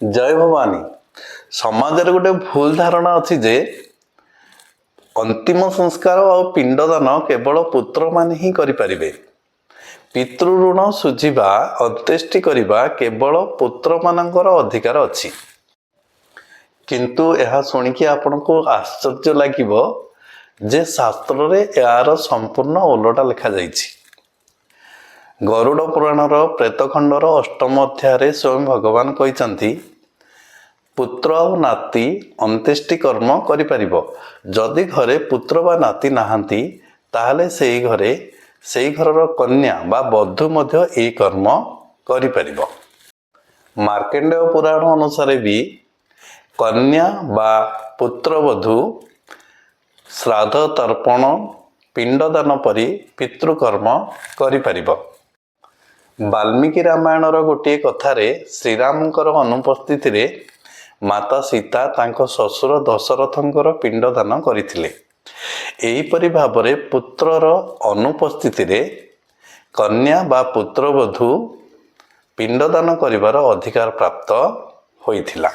जय भवानी। समाज रे गोटे भूल धारणा अच्छी जे अंतिम संस्कार और पिंडदान केवल पुत्र माने ही करें। पितृ ऋण सुझिबा अंत्येष्टि करने केवल पुत्र मानकर अधिकार अच्छी। किंतु यह शुणिकी आपण को आश्चर्य लगिबो जे शास्त्र रे यार संपूर्ण ओलटा लिखा जाइछि। गरुड़ पुराणर प्रेतखंडर अष्टम अध्याय स्वयं भगवान कहिसंती पुत्र और नाती अंत्येष्टि कर्म करिपारिबो। जदि घरे पुत्र बा नाती नाहांती ताहले सेई घरर कन्या बा बधू मध्य एई कर्म करिपारिबो। मार्कंडेय पुराण अनुसार भी कन्या बा पुत्र वधू श्राद्ध तर्पण पिंडदान परी पितृकर्म करिपारिबो। वाल्मीकि रामायणर गोटे कथारे श्रीरामकर अनुपस्थिति रे माता सीता तांको ससुर दशरथंकर पिंडदान करिथिले। एहीपरि भावरे पुत्रर अनुपस्थिति रे कन्या बा पुत्रवधू पिंडदान करिवार अधिकार प्राप्त होइथिला।